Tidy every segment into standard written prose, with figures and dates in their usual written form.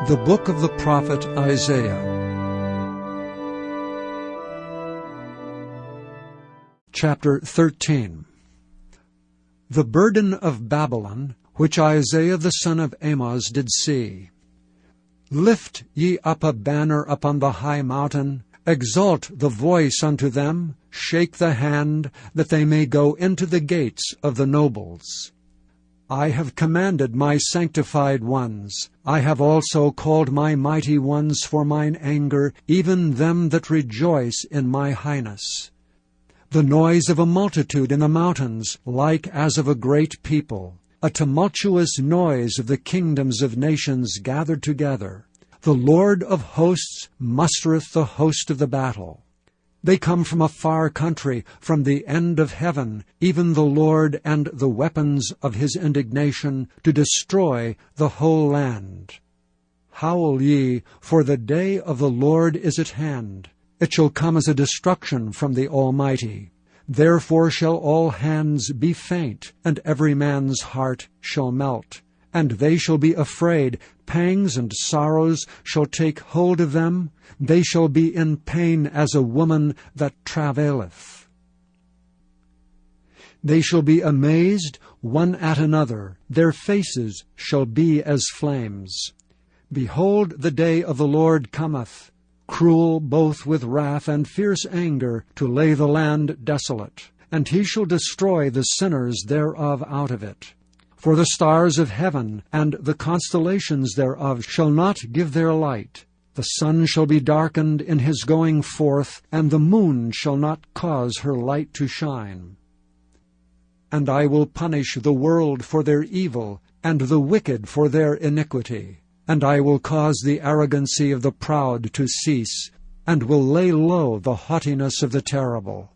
The Book of the Prophet Isaiah. Chapter 13. The burden of Babylon, which Isaiah the son of Amoz did see. Lift ye up a banner upon the high mountain, exalt the voice unto them, shake the hand, that they may go into the gates of the nobles. I have commanded my sanctified ones, I have also called my mighty ones for mine anger, even them that rejoice in my highness. The noise of a multitude in the mountains, like as of a great people, a tumultuous noise of the kingdoms of nations gathered together. The Lord of hosts mustereth the host of the battle. They come from a far country, from the end of heaven, even the Lord and the weapons of his indignation, to destroy the whole land. Howl ye, for the day of the Lord is at hand. It shall come as a destruction from the Almighty. Therefore shall all hands be faint, and every man's heart shall melt. And they shall be afraid, pangs and sorrows shall take hold of them. They shall be in pain as a woman that travaileth. They shall be amazed one at another, their faces shall be as flames. Behold, the day of the Lord cometh, cruel both with wrath and fierce anger, to lay the land desolate. And he shall destroy the sinners thereof out of it. For the stars of heaven and the constellations thereof shall not give their light. The sun shall be darkened in his going forth, and the moon shall not cause her light to shine. And I will punish the world for their evil, and the wicked for their iniquity. And I will cause the arrogancy of the proud to cease, and will lay low the haughtiness of the terrible.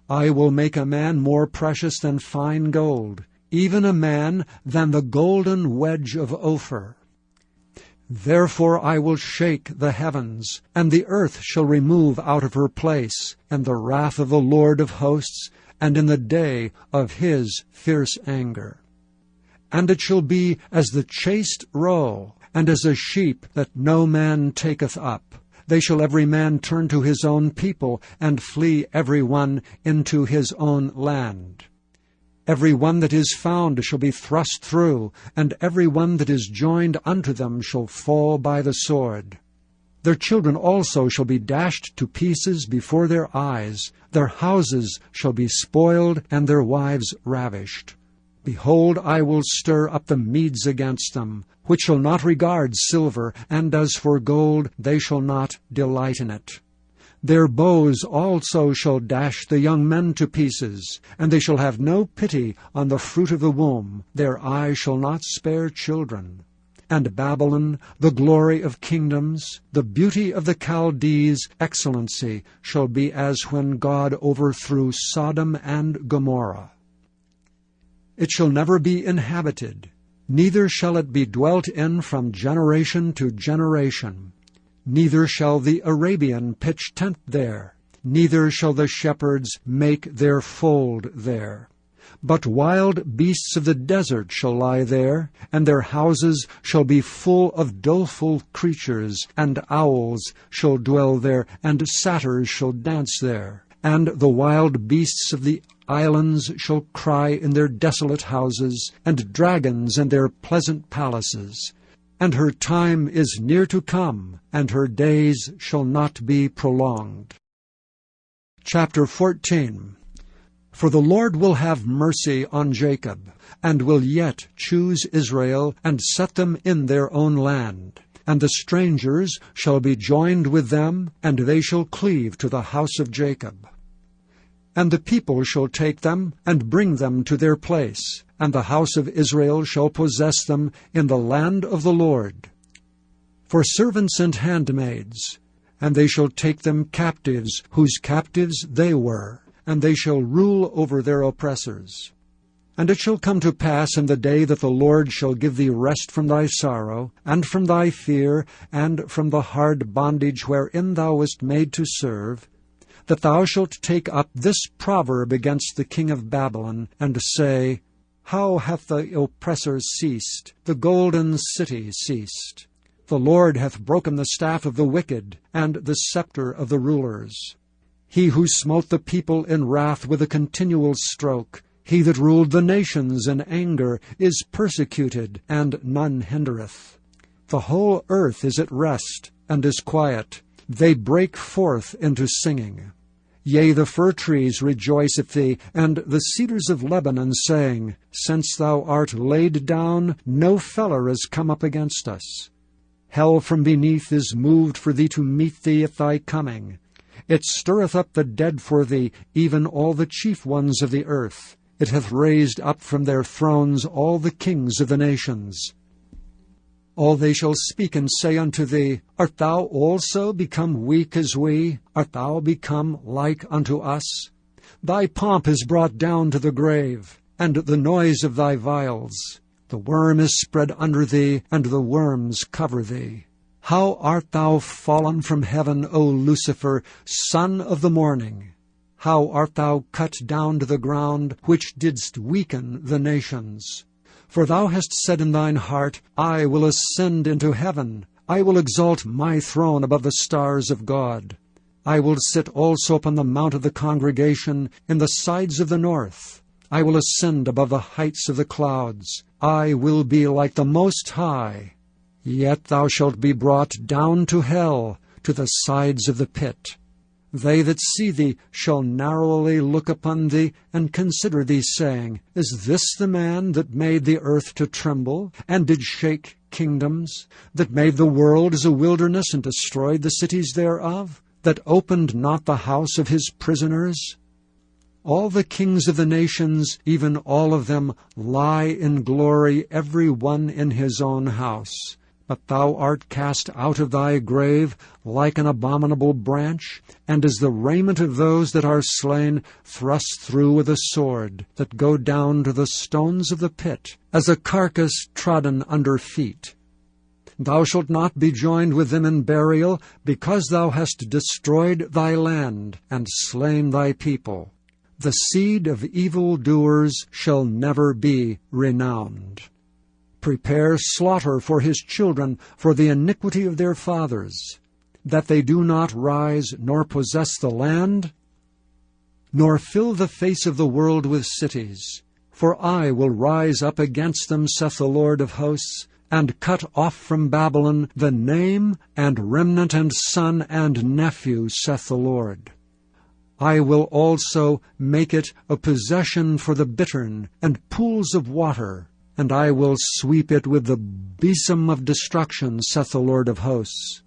I will make a man more precious than fine gold, even a man than the golden wedge of Ophir. Therefore I will shake the heavens, and the earth shall remove out of her place, in the wrath of the Lord of hosts, and in the day of his fierce anger. And it shall be as the chased roe, and as a sheep that no man taketh up. They shall every man turn to his own people, and flee every one into his own land. Every one that is found shall be thrust through, and every one that is joined unto them shall fall by the sword. Their children also shall be dashed to pieces before their eyes. Their houses shall be spoiled, and their wives ravished. Behold, I will stir up the Medes against them, which shall not regard silver, and as for gold, they shall not delight in it. Their bows also shall dash the young men to pieces, and they shall have no pity on the fruit of the womb. Their eye shall not spare children. And Babylon, the glory of kingdoms, the beauty of the Chaldees' excellency, shall be as when God overthrew Sodom and Gomorrah. It shall never be inhabited, neither shall it be dwelt in from generation to generation. Neither shall the Arabian pitch tent there, neither shall the shepherds make their fold there. But wild beasts of the desert shall lie there, and their houses shall be full of doleful creatures, and owls shall dwell there, and satyrs shall dance there. And the wild beasts of the islands shall cry in their desolate houses, and dragons in their pleasant palaces. And her time is near to come, and her days shall not be prolonged. Chapter 14. For the Lord will have mercy on Jacob, and will yet choose Israel, and set them in their own land. And the strangers shall be joined with them, and they shall cleave to the house of Jacob. And the people shall take them, and bring them to their place, and the house of Israel shall possess them in the land of the Lord. For servants and handmaids, and they shall take them captives, whose captives they were, and they shall rule over their oppressors. And it shall come to pass in the day that the Lord shall give thee rest from thy sorrow, and from thy fear, and from the hard bondage wherein thou wast made to serve, that thou shalt take up this proverb against the king of Babylon, and say, How hath the oppressor ceased, the golden city ceased? The Lord hath broken the staff of the wicked, and the scepter of the rulers. He who smote the people in wrath with a continual stroke, he that ruled the nations in anger, is persecuted, and none hindereth. The whole earth is at rest, and is quiet. They break forth into singing. Yea, the fir trees rejoice at thee, and the cedars of Lebanon, saying, Since thou art laid down, no feller is come up against us. Hell from beneath is moved for thee to meet thee at thy coming. It stirreth up the dead for thee, even all the chief ones of the earth. It hath raised up from their thrones all the kings of the nations. All they shall speak and say unto thee, Art thou also become weak as we? Art thou become like unto us? Thy pomp is brought down to the grave, and the noise of thy vials. The worm is spread under thee, and the worms cover thee. How art thou fallen from heaven, O Lucifer, son of the morning! How art thou cut down to the ground, which didst weaken the nations! For thou hast said in thine heart, I will ascend into heaven. I will exalt my throne above the stars of God. I will sit also upon the mount of the congregation in the sides of the north. I will ascend above the heights of the clouds. I will be like the Most High. Yet thou shalt be brought down to hell, to the sides of the pit. They that see thee shall narrowly look upon thee, and consider thee, saying, Is this the man that made the earth to tremble, and did shake kingdoms, that made the world as a wilderness, and destroyed the cities thereof, that opened not the house of his prisoners? All the kings of the nations, even all of them, lie in glory, every one in his own house. But thou art cast out of thy grave like an abominable branch, and as the raiment of those that are slain, thrust through with a sword, that go down to the stones of the pit, as a carcass trodden under feet. Thou shalt not be joined with them in burial, because thou hast destroyed thy land, and slain thy people. The seed of evildoers shall never be renowned. Prepare slaughter for his children for the iniquity of their fathers, that they do not rise nor possess the land, nor fill the face of the world with cities. For I will rise up against them, saith the Lord of hosts, and cut off from Babylon the name and remnant and son and nephew, saith the Lord. I will also make it a possession for the bittern and pools of water, and I will sweep it with the besom of destruction, saith the Lord of hosts.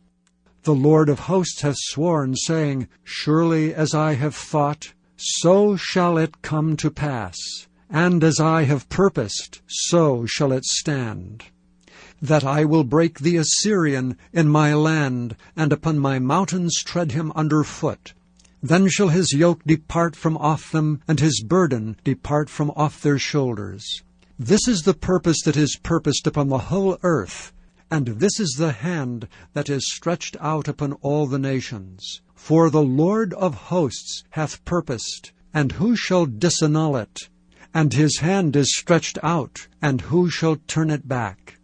The Lord of hosts hath sworn, saying, Surely as I have thought, so shall it come to pass, and as I have purposed, so shall it stand. That I will break the Assyrian in my land, and upon my mountains tread him under foot. Then shall his yoke depart from off them, and his burden depart from off their shoulders. This is the purpose that is purposed upon the whole earth, and this is the hand that is stretched out upon all the nations. For the Lord of hosts hath purposed, and who shall disannul it? And his hand is stretched out, and who shall turn it back?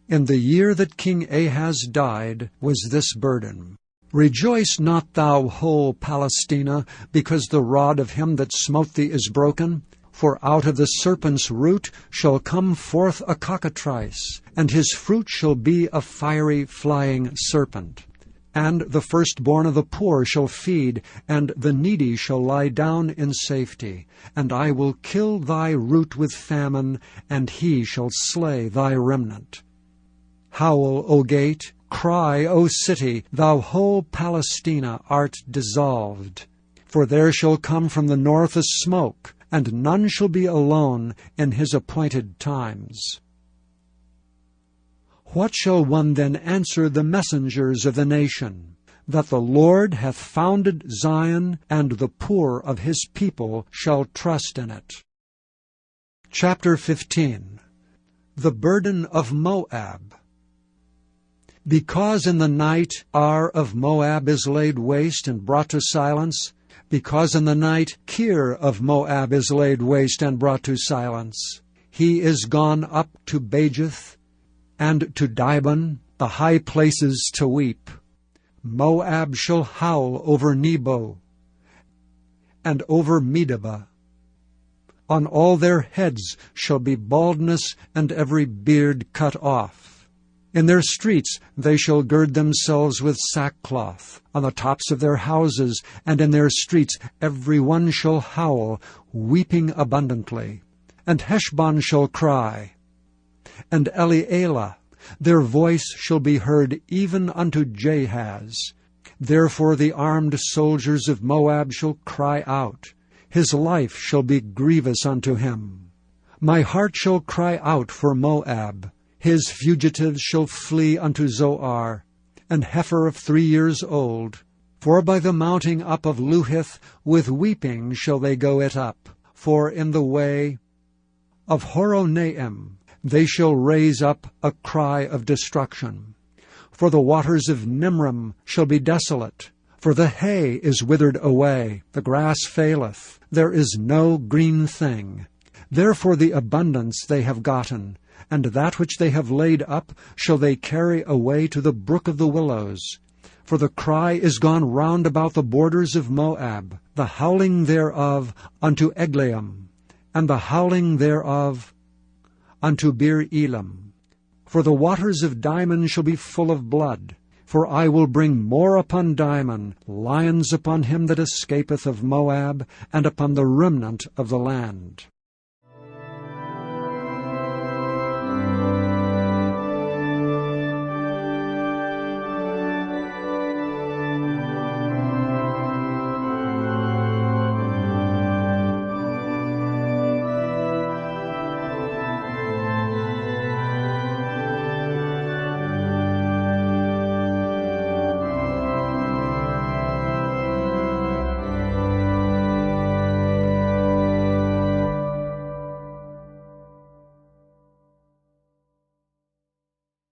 In the year that King Ahaz died was this burden. Rejoice not thou, whole Palestina, because the rod of him that smote thee is broken. For out of the serpent's root shall come forth a cockatrice, and his fruit shall be a fiery flying serpent. And the firstborn of the poor shall feed, and the needy shall lie down in safety. And I will kill thy root with famine, and he shall slay thy remnant. Howl, O gate, cry, O city, thou whole Palestina art dissolved. For there shall come from the north a smoke, and none shall be alone in his appointed times. What shall one then answer the messengers of the nation? That the Lord hath founded Zion, and the poor of his people shall trust in it. Chapter 15. The burden of Moab. Because in the night Ar of Moab is laid waste and brought to silence, because in the night Kir of Moab is laid waste and brought to silence. He is gone up to Bajith, and to Dibon, the high places to weep. Moab shall howl over Nebo and over Medeba. On all their heads shall be baldness, and every beard cut off. In their streets they shall gird themselves with sackcloth. On the tops of their houses and in their streets every one shall howl, weeping abundantly. And Heshbon shall cry, and Elealeh, their voice shall be heard even unto Jahaz. Therefore the armed soldiers of Moab shall cry out. His life shall be grievous unto him. My heart shall cry out for Moab. His fugitives shall flee unto Zoar, an heifer of 3 years old. For by the mounting up of Luhith with weeping shall they go it up. For in the way of Horonaim they shall raise up a cry of destruction. For the waters of Nimrim shall be desolate. For the hay is withered away, the grass faileth, there is no green thing. Therefore the abundance they have gotten, and that which they have laid up shall they carry away to the brook of the willows. For the cry is gone round about the borders of Moab, the howling thereof unto Eglaim, and the howling thereof unto Bir Elam. For the waters of Dimon shall be full of blood. For I will bring more upon Dimon, lions upon him that escapeth of Moab, and upon the remnant of the land.